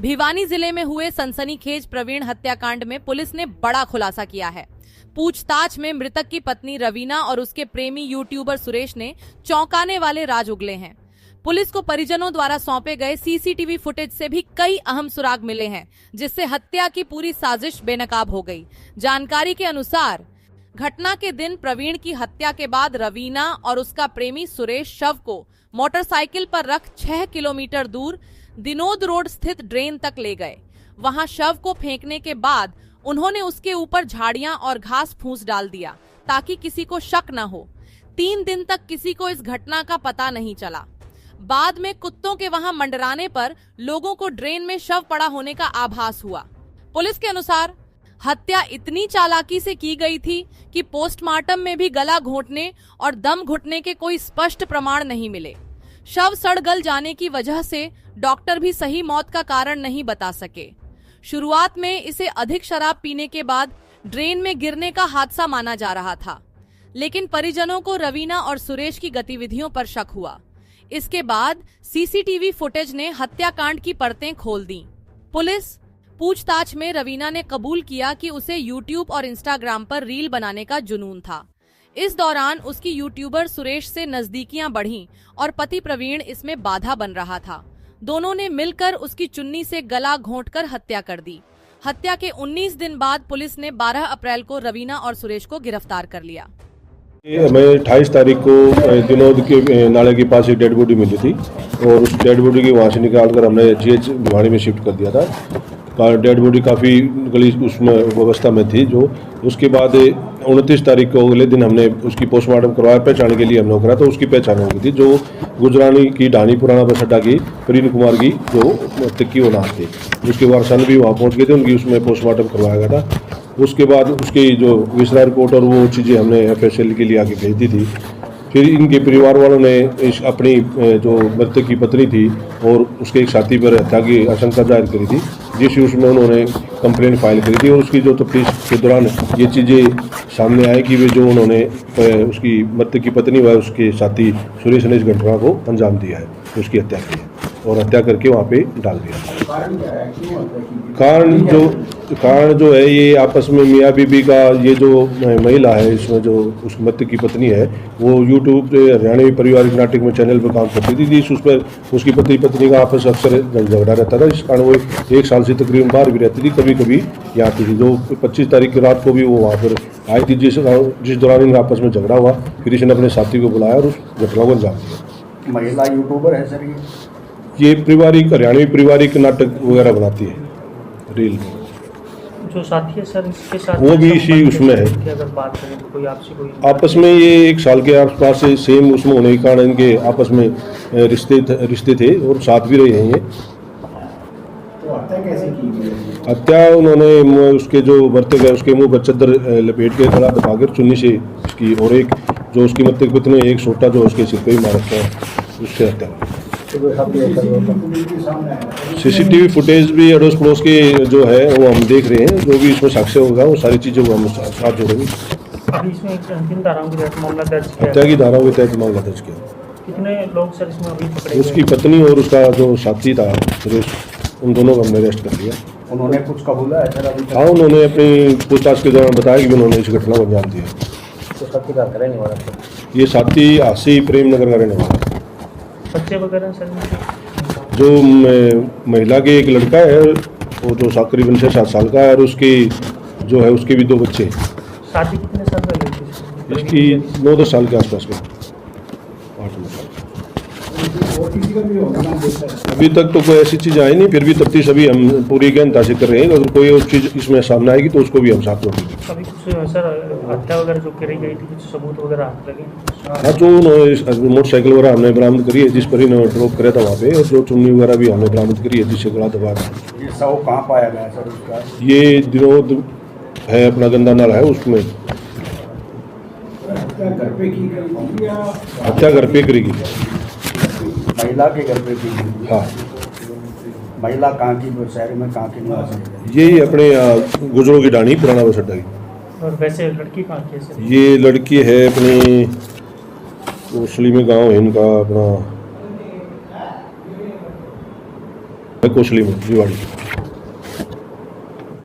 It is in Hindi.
भिवानी जिले में हुए सनसनीखेज प्रवीण हत्याकांड में पुलिस ने बड़ा खुलासा किया है। पूछताछ में मृतक की पत्नी रवीना और उसके प्रेमी यूट्यूबर सुरेश ने चौंकाने वाले राज उगले हैं। पुलिस को परिजनों द्वारा सौंपे गए सीसीटीवी फुटेज से भी कई अहम सुराग मिले हैं, जिससे हत्या की पूरी साजिश बेनकाब हो गई। जानकारी के अनुसार घटना के दिन प्रवीण की हत्या के बाद रवीना और उसका प्रेमी सुरेश शव को मोटरसाइकिल पर रख 6 किलोमीटर दूर दिनोद रोड स्थित ड्रेन तक ले गए। वहां शव को फेंकने के बाद उन्होंने उसके ऊपर झाड़ियां और घास फूस डाल दिया ताकि किसी को शक न हो। 3 दिन तक किसी को इस घटना का पता नहीं चला। बाद में कुत्तों के वहां मंडराने पर लोगों को ड्रेन में शव पड़ा होने का आभास हुआ। पुलिस के अनुसार हत्या इतनी चालाकी से की गई थी कि पोस्टमार्टम में भी गला घोंटने और दम घुटने के कोई स्पष्ट प्रमाण नहीं मिले। शव सड़ गल जाने की वजह से डॉक्टर भी सही मौत का कारण नहीं बता सके। शुरुआत में इसे अधिक शराब पीने के बाद ड्रेन में गिरने का हादसा माना जा रहा था, लेकिन परिजनों को रवीना और सुरेश की गतिविधियों पर शक हुआ। इसके बाद सीसीटीवी फुटेज ने हत्याकांड की परतें खोल दी। पुलिस पूछताछ में रवीना ने कबूल किया कि उसे यूट्यूब और इंस्टाग्राम पर रील बनाने का जुनून था। इस दौरान उसकी यूट्यूबर सुरेश से नजदीकियां बढ़ीं और पति प्रवीण इसमें बाधा बन रहा था। दोनों ने मिलकर उसकी चुन्नी से गला घोंटकर हत्या कर दी। हत्या के 19 दिन बाद पुलिस ने 12 अप्रैल को रवीना और सुरेश को गिरफ्तार कर लिया। हमें 28 तारीख को दिनोद के नाले के पास एक डेड बॉडी मिली थी और उस डेड बॉडी को वहाँ से निकालकर हमने जीएच भिवानी में शिफ्ट कर दिया था। डेड बॉडी काफ़ी गली उसमें व्यवस्था में थी। जो उसके बाद 29 तारीख को अगले दिन हमने उसकी पोस्टमार्टम करवाया, पहचान के लिए हमने करा तो उसकी पहचान हो गई थी। जो गुजरानी की ढानी पुराना बस अड्डा की प्रीन कुमार की जो तिक्की वो नाम थे, उसके वारसन भी वहाँ पहुँच गए थे, उनकी उसमें पोस्टमार्टम करवाया गया था। उसके बाद उसकी जो विसरा रिपोर्ट और वो चीज़ें हमने एफएसएल के लिए आगे भेज दी थी। फिर इनके परिवार वालों ने अपनी जो मृतक की पत्नी थी और उसके एक साथी पर हत्या की आशंका जाहिर करी थी, जिस उसमें उन्होंने कंप्लेंट फाइल करी थी। और उसकी जो तफ्तीश के दौरान ये चीज़ें सामने आई कि वे जो उन्होंने उसकी मृतक की पत्नी व उसके साथी सुरेश ने इस घटना को अंजाम दिया है, उसकी हत्या की है और हत्या करके वहाँ पे डाल दिया। कारण जो है ये आपस में मियाँ बीबी का, ये जो महिला है इसमें जो उस मृतक की पत्नी है वो यूट्यूब पे हरियाणवी पारिवारिक नाटक में चैनल पर काम करती थी। उस पर उसकी पत्नी का आपस अक्सर झगड़ा रहता था, इस कारण वो 1 साल से तकरीबन बाहर भी रहती थी, कभी कभी यहाँ आती थी। जो 25 तारीख की रात को भी वो वहाँ पर आई थी, जिस दौरान इनका आपस में झगड़ा हुआ। फिर इसने अपने साथी को बुलाया और उस घटना को अंजाम दिया। महिला यूट्यूबर है सर ये पारिवारिक हरियाणवी पारिवारिक नाटक वगैरह बनाती है रील। जो साथी है सर इसके साथ वो भी इसी उसमें है। अगर बात करें तो कोई आपसे कोई आपस में ये 1 साल के आसपास से सेम उसमें होने के कारण इनके आपस में रिश्ते थे और साथ भी रहे हैं ये। तो हत्या कैसे की? हत्या उन्होंने उसके जो मृतक है उसके मुंह पर चद्दर लपेट के गला दबाकर चुन्नी से इसकी, और एक जो उसकी मृतक पत्नी ने एक सोटा जो उसके सिर पे ही मार रखा है, उससे हत्या। सीसीटीवी फुटेज भी अड़ोस पड़ोस के जो है वो हम देख रहे हैं। जो भी इसमें साक्ष्य होगा वो सारी चीज़ें वो हम साथ जोड़ेंगे। अभी इसमें किन धाराओं के तहत मामला दर्ज किया? हत्या की धाराओं के तहत मामला दर्ज किया। कितने लोग सर इसमें अभी पकड़े? उसकी पत्नी और उसका जो साथी था सुरेश, उन दोनों को हमने अरेस्ट कर लिया। उन्होंने कुछ कबूला है सर अभी? हाँ, उन्होंने अपनी पूछताछ के दौरान बताया कि उन्होंने इस घटना को अंजाम दिया। तो साथी का रहने वाला ये साथी हासी प्रेम नगर का रहने वाला। बच्चे वगैरह सर? जो महिला के एक लड़का है वो जो तकरीबन 6-7 साल का है और उसकी जो है उसके भी 2 बच्चे। शादी कितने साल का? इसकी 9-10 साल के आसपास में, 8-9 साल। अभी तक तो कोई ऐसी चीज़ आई नहीं, फिर भी तफ्तीश अभी हम पूरी गहनता से कर रहे हैं। अगर कोई और चीज़ इसमें सामने आएगी तो उसको भी हम साथ जोड़ेंगे। अभी कुछ सर हत्या वगैरह जो करी गई थी कुछ सबूत वगैरह हाथ लगे? हाँ, जो उन्होंने मोटरसाइकिल वगैरह हमने बरामद करी है जिस पर इन्होंने ड्रॉप कराया था वहाँ पे, और जो चुन्नी वगैरह भी हमने बरामद करी है जिससे गला दबा था। ये शव कहाँ पाया गया सर उसका? ये दिनोद है अपना गंदा नाला है उसमें। हत्या घर पे की गई? हत्या घर पे करेगी। महिला के घर पे की गई? हाँ। महिला कहाँ की, शहर में कहाँ की निवासी है? यही अपने गुजरों की ढाणी पुराना बस अड्डा की। और वैसे लड़की कहाँ की है सर? ये लड़की है अपनी उसली में गांव है इनका, अपना कोसली में भिवाड़ी।